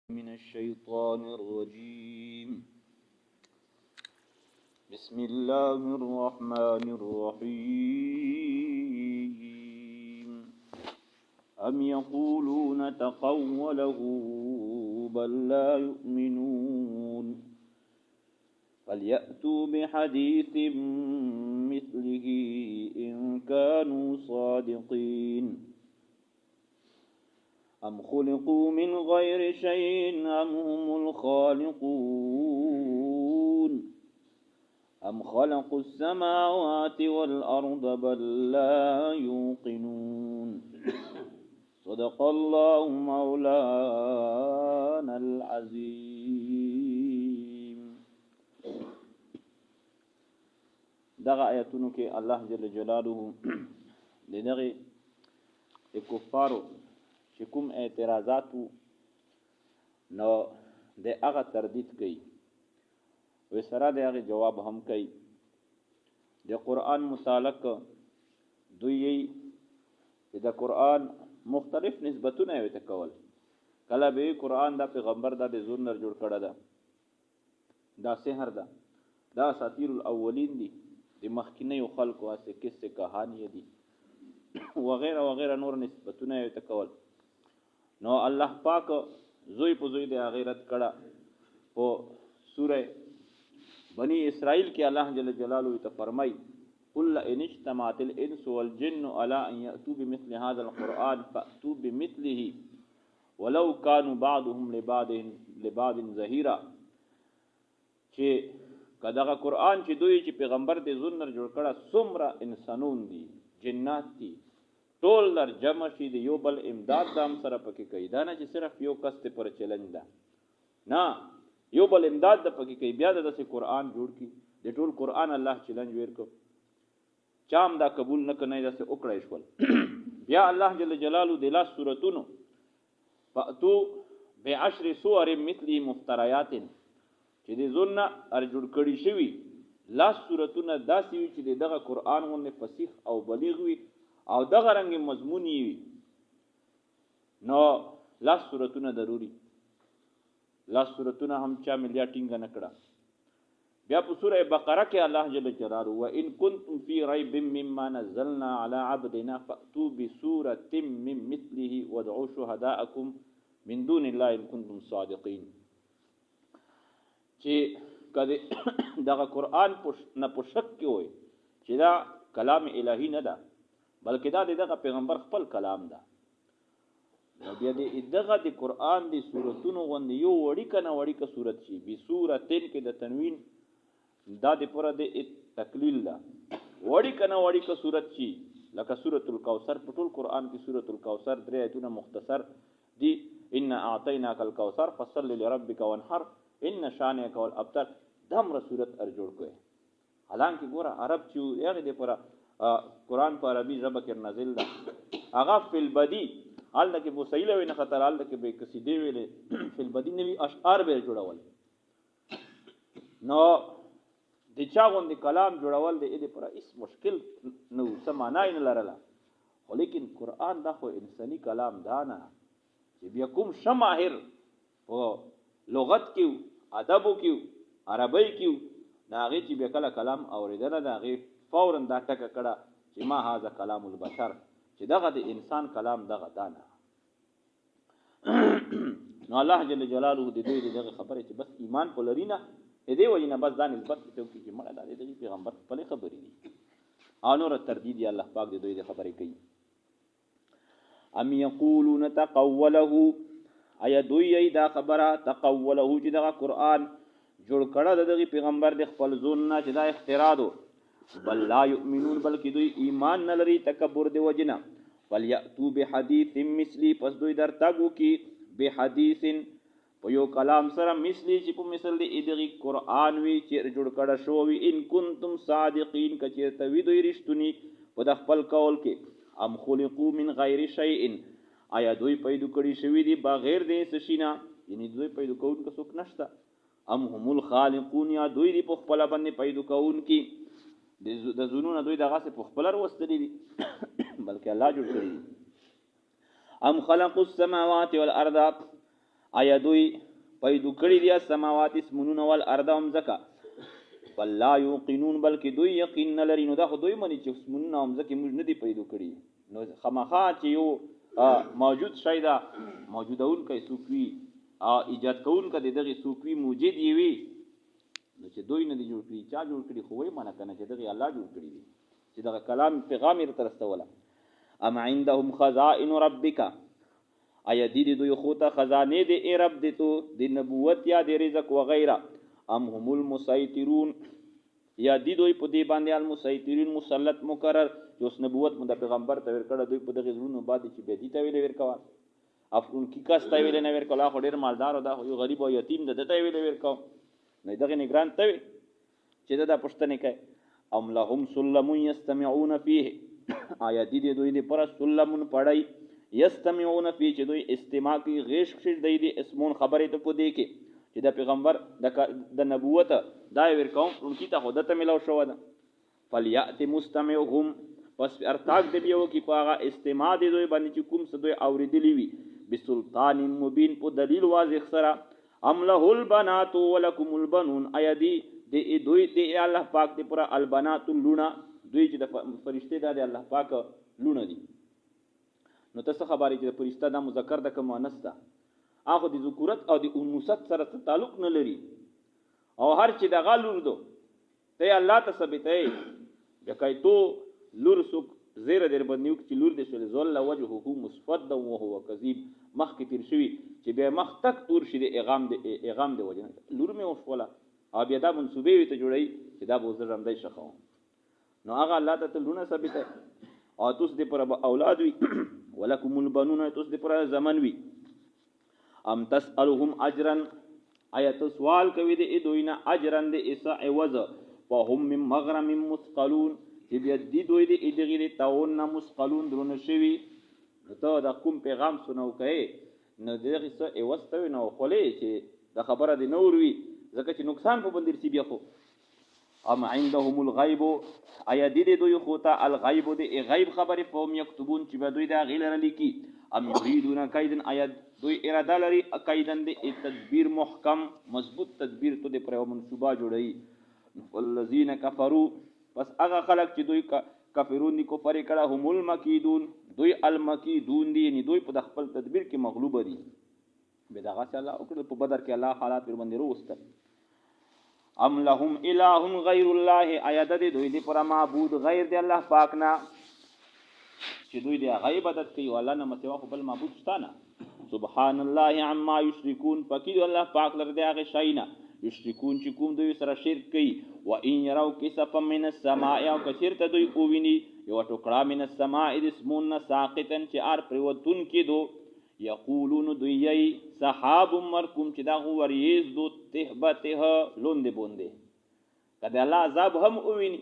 من الشيطان الرجيم. بسم الله الرحمن الرحيم. أم يقولون تقوله بل لا يؤمنون فليأتوا بحديث مثله إن كانوا صادقين. أم خلقوا من غير شيء أم هم الخالقون أم خلقوا السماوات والأرض بل لا يوقنون. صدق الله مولانا العظيم. دغه آیتونو کې الله جل جلاله دغه کفارو چې کوم اعتراضاتو نو د هغه تردید کوي و سره د هغه جواب هم کوي. د قرآن متعلق دوی چې د قرآن مختلف نسبتونه یې ته کول. کله به قرآن د پیغمبر د زور نه جوړ کړه ده، دا سحر ده، دا اساطیر الاولین دي، د مخکینی خلکو واسه کیسه کہانی دي وغیرہ وغیرہ نور نسبتونه یې ته کول. نو الله پاک زوی په زوی د غیرت کړه او سوره بنی اسرائیل کې الله جل جلاله ته فرمای قل ان اجتمعت الانس والجن على ان ياتوا بمثل هذا القران فاتوا بمثله ولو كانوا بعضهم لبعض ظهيرا. چې کداغه قران چې دوی چې پیغمبر دې زنر جوړ کړه څومره انسانون دي، جنات دي، ټول در جمع شي د یو بل امداد دام سره پکې کوي. دا نه چې صرف یو کس ته پر چلنج ده، نه، یو بل امداد د پکې کوي. بیا د قرآن جوړ کی د ټول قرآن الله چلنج ورکو، چام دا قبول نه کنه دا سه وکړای شول. بیا الله جل جلاله د لاس سورتونو فاتو بعشر سور مثلی مفتریات چې د زونه ار جوړ کړي شوی لاس سورتونه داسې وي چې دغه قرآن غو فصیح او بلیغ وي او دغه رنګ مضمونی وي. نو لاس سورتونه ضروری، لاس سورتونه هم چا ملیا ټینګ نه کړه. بیا په سوره بقره کې الله جل جلاله وان کنتم فی ریب مما نزلنا علی عبدنا فاتوا بسوره من مثله وادعوا شهداءکم من دون الله ان کنتم صادقین. چې کله دغه قرآن نه پوښک کې وي چې دا کلام الهی نه ده بلکې دا دغه پیغمبر خپل کلام ده. نو بیا دغه د قرآن د سورتونو غوندې یو وړي کنه وړي که سورت شي به سورتین کې د تنوین دا د پوره د تقلیل ده، وړي کنه وړي که سورت شي لکه سورۃ الکوثر. په ټول قرآن کې سورۃ الکوثر درې آیتونه مختصر دي. ان اعطیناک الکوثر فصل لربک وانحر ان شانک والابتر. دمره سورت ار جوړ کوي. حالانکه ګوره عرب چې هغه د پوره قرآن په عربي ژبه کې نازل ده. هغه فی البدی حال کې بوسیله وینه خطر حال کې به قصیدې ویلې فی البدی نوی اشعار به جوړول. نو د چا غوندې کلام جوړول د دې پر هیڅ مشکل نو سمانای نه لرله. خو لیکن قرآن دا خو انساني کلام دا نه چې بیا کوم شماهر او لغت کې ادب کې عربی کې ناغه چې به کله کلام اوریدنه ناغه فورا دا ټکه کړه چې ما هاذا کلام البشر، چې دغه د انسان کلام دغه دانه. نو الله جل جلاله د دوی دغه خبره چې بس ایمان پلرینه دې وجنه بس دا نسبت ته کوي چې مړه د پیغمبر خپل خبرې دي او نور تردید الله پاک د دوی د خبرې کوي. ام یقولون تقوله، ایا دوی دا خبره تقوله چې دغه قرآن جوړ کړه دغه پیغمبر د خپل ځون نه چې دا اختراع دو، بل لا یؤمنون بلکې دوی ایمان نه لري تکبر دی وجنه. فلیاتوا بحدیث مثلی، پس دوی در تاګو کی بحدیث په یو کلام سره مثلی چې په مثل دی دغه قرآن وی چې جوړ کړه شو وی ان کنتم صادقین کچې توی دوی رښتونی په د خپل قول کې. ام خلقوا من غیر شیء، آیا دوی پیدا کړی شوی دی بغیر د سشینا، یعنی دوی پیدا کول که څوک نشته. ام هم الخالقون، یا دوی دی په خپل باندې پیدا کون کی د زونونه دوی دغه څه په خپل وروستلی دي بلکې الله جوړ کړی. ام خلقوا السماوات والارض، آیا دوی پیدا کړي دي السماوات اسمنون والارض هم ځکه بل لا یوقنون بلکې دوی یقین نه لري. نو دا خو دوی مني چې اسمنون هم ځکه موږ نه دي پیدا کړي. نو خامخا چې یو موجود شی دا موجودون کوي څوک وي ایجاد کوونکی د دغه څوک وي موجود یې وي نو چې دوی نه دي جوړ کړي چا جوړ کړي خو وایي منه کنه چې دغه الله جوړ کړي دي چې دغه کلام پیغام یې ورته رسوله. ام عندهم خزائن ربک آیا دي دوی خو ته خزانه دي ای رب دي تو د نبوت یا د رزق وغیرہ ام هم المسیطرون یا دي دوی په دې باندې المسیطرین مسلط مقرر اوس نبوت مو د پیغمبر ته ورکړه دوی په دغه زړونو باندې چې به دي ته ویل ورکوا افون کی کاسته ویل نه ورکلا خو ډیر مالدار او دا یو غریب او یتیم د ته ویل ورکاو نه دغه نگران ته چې دا پښتنه کوي. ام لهم سلم یستمعون فیه آیا دي دوی د پر سلمون پړای یستمعون فی چې دوی استماع کی غیش خش دی اسمون خبره ته په دی کې چې د پیغمبر د نبوت دا ورکوم انکی ته خودته ملو شو ده فلیات مستمعهم پس ارتاق دی یو کی پاغه استماع دی دوی باندې چې کوم څه دوی اوریدلی وي بسلطان مبین په دلیل واضح سره. ام له البنات ولکم البنون آیا دی دوی دی الله پاک دی پر البنات لونه دوی چې د فرشته د الله پاک لونه دي. نو تاسو خبرې چې فرشته د مذکر د کوم مؤنث ده اخو د ذکورت او د انوثت سره تعلق نه لري او هر چې د غالور دو ته الله ته ثابتې بکای تو لور سوک زیر در باندې چې لور د شل زول وجهه مسفد او هو کذیب مخ کې تیر شوی چې به مخ تک تور شي د اغام د وجه لور مې وشوله او بیا دا منسوبې وي ته جوړی چې دا بوزر رمدای شخو نو هغه الله ته لونه ثابتې او تاسو دې پر اولاد وي ولکم البنون تاسو دې پر زمن وي. ام تسالهم اجرا آیت سوال کوي دې دوینا اجرا دې اسا عوض وهم من مغرم مثقلون چې بیا دې دوی دې دغه تاون مثقلون درونه شوی ته دا کوم پیغام سنو کوي نو دغه څه عوض ته نو خولې چې د خبره دې نور وي ځکه چې نقصان په بندر سی بیا خو. ام عندهم الغیب آیا دې دوی خو ته الغیب دې غیب خبره فهم یكتبون چې به دوی دا غیلر لیکي ام یریدون کیدن آیا دوی اراده لري کیدن دې تدبیر محکم مضبوط تدبیر ته دې پر منصوبه جوړي. والذین کفروا پس هغه خلق چې دوی کافرون دي کفر کړه هم المکیدون دوی المکیدون دي یعنی دوی په خپل تدبیر کې مغلوب دي به دغه الله او په بدر کې الله حالات پر باندې روسته. ام لهم اله غیر الله آیا د دوی دی پر معبود غیر دی الله پاک نه چې دوی دی غیبت کوي ولا نه متوا خپل معبود ستانه سبحان الله عما یشرکون پکې الله پاک لر دی هغه شینا یشرکون چې کوم دوی سره شرک کوي. و ان يروا كسفا من السماء او کثیر ته دوی اوویني یو ټوکړه من السماء اسمون ساقطن چې ار پروتون کې دو یقولون دوی صحاب مرکم چې دا وریز دو تهبته لوند بوندې کله الله عذاب هم اوویني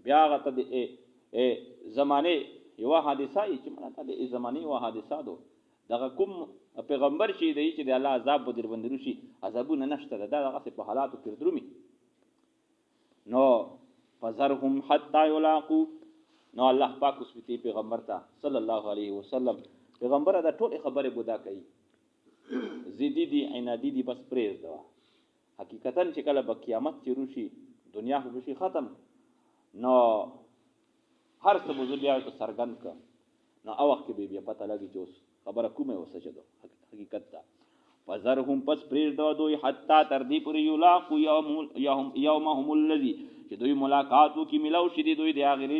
بیا غته د زمانه یو حادثه چې ماته د زمانه یو حادثه دو دغه کوم پیغمبر شي دی چې د الله عذاب بدر بندرو شي عذابونه نشته دا دغه په حالاتو کې درومي نو فزرهم حتا یلاقو نو الله پاک اوسوتی پیغمبر ته صلی الله علیه وسلم پیغمبر دا ټول خبره بودا کوي زیدی دی عنادی دی بس پریز دا حقیقتا چې کله به قیامت چیرو شي دنیا خو شي ختم نو هر څه بوزو بیا ته سرګند ک نو او وخت کې بیا پته لګي چې خبره کومه وسه ده حقیقت دا فزرهم پس پریز دا دوی حتا تر دې پر یلاقو یومهم الذی چې دوی ملاقاتو کې ملاو شي دوی د اخرې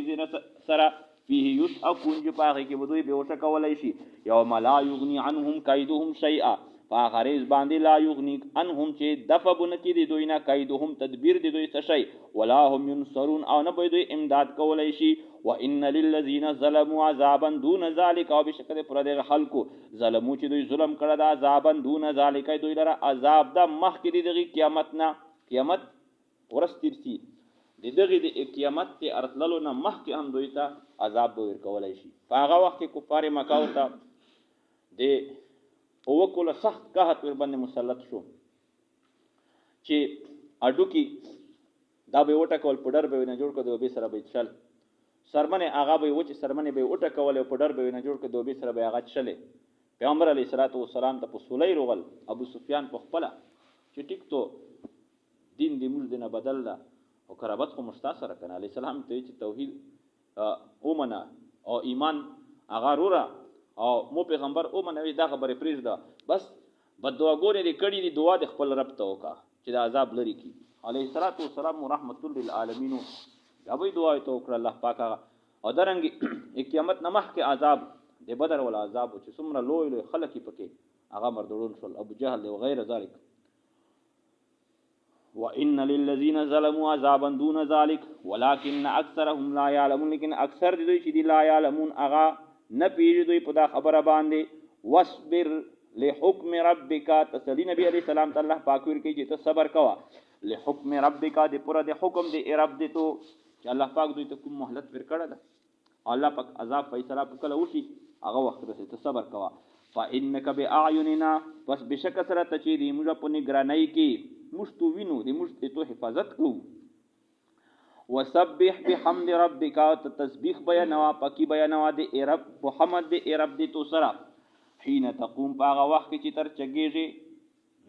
سره فيه یسعقون چې پاغه کې بدوی به وټه کولای شي یوم لا یغنی عنهم کیدهم شیئا فاخرز باندې لا یغنی عنهم چې دفبن کې دی دوی نه کیدهم تدبیر دی دوی څه شي ولا هم ينصرون او نه به دوی امداد کولای شي. وان للذین ظلموا عذابا دون ذلك او بشکره پر دغه خلکو ظلمو چې دوی ظلم کړه دا عذابا دون ذلك دوی لره عذاب د مخ کې دی قیامت نه قیامت ورستیرسی دغه د قیامت ته ارتللو نه مخ کې هم دوی ته عذاب به ورکولای شي. هغه وخت کې کفار مکه او ته د اوکول سخت قحط ور باندې مسلط شو چې اډو کې دا به وټه کول پډر به نه جوړ کړو به سره به چل سرمنه هغه به و چې سرمنه به وټه کول او پډر به نه جوړ کړو به سره به هغه چلے پیغمبر علیه الصلاۃ والسلام ته په سولې رغل ابو سفیان په خپل چې ټیک تو دین دې موږ دینه بدل ده او قرابت خو مستاثر کنه علیه السلام ته چې توحید اومنه او ایمان هغه رورا او مو پیغمبر اومنه دا خبره پریز ده بس بدواګورې دې کړي دي دعا د خپل رب ته وکا چې دا عذاب لري کی علیه الصلاۃ والسلام رحمت للعالمین دا به دعا ته وکړه الله پاک او درنګ قیامت نمح کې عذاب د بدر ول عذاب چې څومره لوی لوی خلک پکې هغه مردون شول ابو جهل او غیر ذلک وان للذین ظلموا عذابا دون ذلك ولكن اکثرهم لا يعلمون لیکن اکثر دوی چې لا يعلمون هغه نه پیژي دوی په دا خبره باندې واصبر لحکم ربک تسلی نبی علیہ السلام ته الله پاک ور کوي چې ته صبر کوا لحکم ربک د پر د حکم د رب د تو چې الله پاک دوی ته کوم مهلت ور کړه ده الله پاک عذاب فیصله وکړه وشي هغه وخت رسې ته صبر کوا فانک باعیننا پس بشک سره ته چې دی موږ په نگرانی کې مشتو وینو د مشت ته حفاظت کو وسبح بحمد ربک تسبیح بیانوا پاکی بیانوا د رب محمد د رب د تو سره حين تقوم پاغه وخت چې تر چګیږي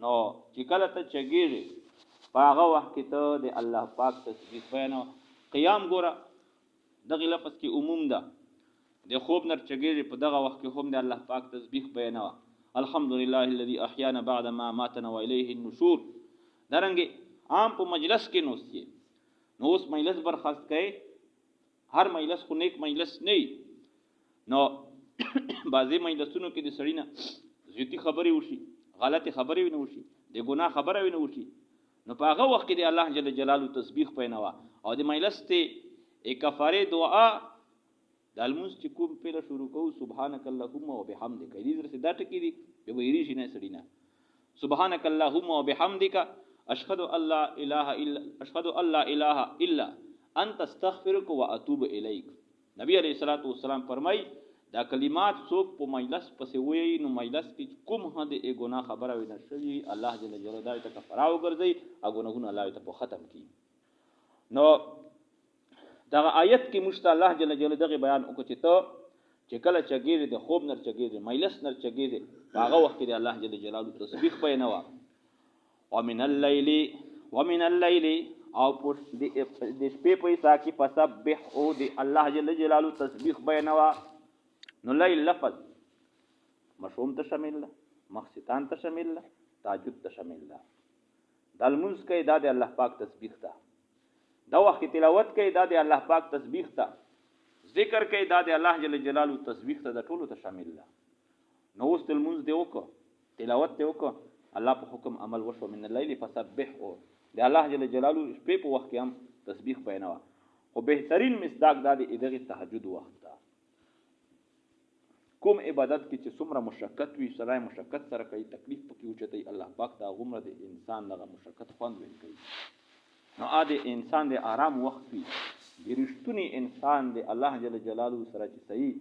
نو چې کله ته چګیږي پاغه وخت کې ته د الله پاک تسبیح بیانوا قیام ګوره دغه لفظ کې عموم ده د خوب نر چګیږي په دغه وخت کې هم د الله پاک تسبیح بیانوا الحمدلله الذي احيانا بعد ما ماتنا واليه النشور درنګ عام په مجلس کې نوستي نو اوس مجلس برخاست کړي هر مجلس خو نیک مجلس نه نو بعضی مجلسونو کې د سړی نه زیاتی خبرې وشي غلطی خبرې ونه وشي د ګناه خبره ونه وشي نو په هغه وخت کې د الله جل جلاله تسبیح پینوا او د مجلس ته کفاره دعا د المنس چې کوم پیله شروع کوو سبحانك اللهم وبحمدك دې درته دا ټکی دي به ویری شي نه سړی نه سبحانك اللهم وبحمدك اشهد ان لا اله الا انت استغفرك واتوب اليك نبی علیہ الصلوۃ والسلام فرمای دا کلمات څوک په مجلس پسې وایي نو مجلس کې کوم هده ای ګناه خبره وي نه شي الله جل جلاله ته کفاره وګرځي او ګناهونه الله ته ختم کړي نو دا آیت کې مشت الله جل جلاله دغه بیان وکړي چې کله چګیږي د خوب نر چګیږي مجلس نر چګیږي هغه وخت کې الله جل جلاله تسبیح بیانوا ومن الليل او پوش د شپې په حصہ کې فسبح او د الله جل جلاله تسبیح بیانوا نو لیل لفظ مشوم ته شامل ده مخصتان ته شامل ده تهجد ته شامل ده د المنز کې د الله پاک تسبیح ده دا وخت تلاوت کې د الله پاک تسبیح ده ذکر کې د الله جل جلاله تسبیح ته د ټولو ته شامل ده نو اوس المنز دی وکړه تلاوت دی وکړه الله په حکم عمل وشو من الليل فسبح او د الله جل جلاله شپې په وخت کې هم تسبیح بیانوا او بهترین مصداق د دغه تهجد وخت ده کوم عبادت کې چې څومره مشقت وي سره مشقت سره کوي تکلیف پکې وچتای الله پاک دا غمره د انسان دغه مشقت خوند وین کوي نو اده انسان د آرام وخت وي د رښتونی انسان د الله جل جلاله سره چې صحیح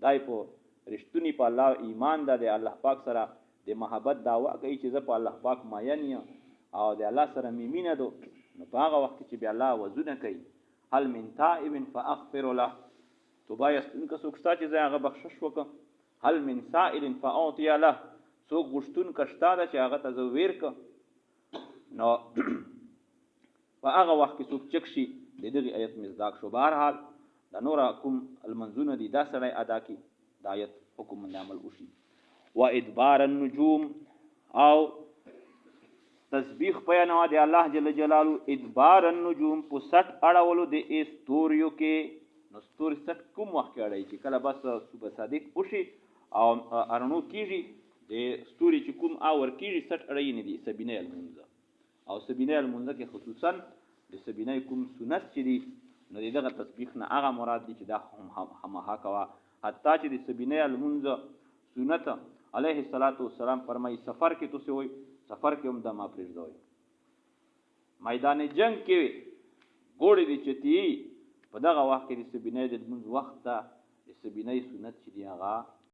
دای په رښتونی په الله ایمان د الله پاک سره د محبت دعوا کوي چې زه په الله پاک ماین یم او د الله سره میمینه دو نو په هغه وخت چې به الله وزونه کوي هل من تائب فاغفر له توبه یستون که څوک شته چې زه هغه بخشش وکم هل من سائل فاعطي له څوک غشتون کشتا ده چې هغه ته زه ویر ک نو په هغه وخت کې څوک چک شي د دغه آیت مصداق شو بهرحال د نور کوم المنزونه دي دا سره ادا کی د آیت حکم باندې عمل وشي و ادبار النجوم او تسبیح بیانوا دی الله جل جلاله ادبار النجوم په 60 اړولو د استوریو کې نو ستوري 60 کوم وخت کې اړای چې کله بس صبح صادق وشي او ارنو کیږي د ستوري چې کوم اور کیږي 60 اړای نه دي سبینه المنزه او سبینه المنزه کې خصوصا د سبینه کوم سنت چې دي نو دغه تسبیح نه هغه مراد دي چې دا همها کوا حتی چې د سبینه المنزه سنت علیه الصلاۃ والسلام فرمای سفر کې تو وي سفر کې هم د ما پرېږدوي میدان جنگ کې ګوړې دي چې په دغه وخت کې د سبینه د منځ وخت ته د سبینه سنت چې دی هغه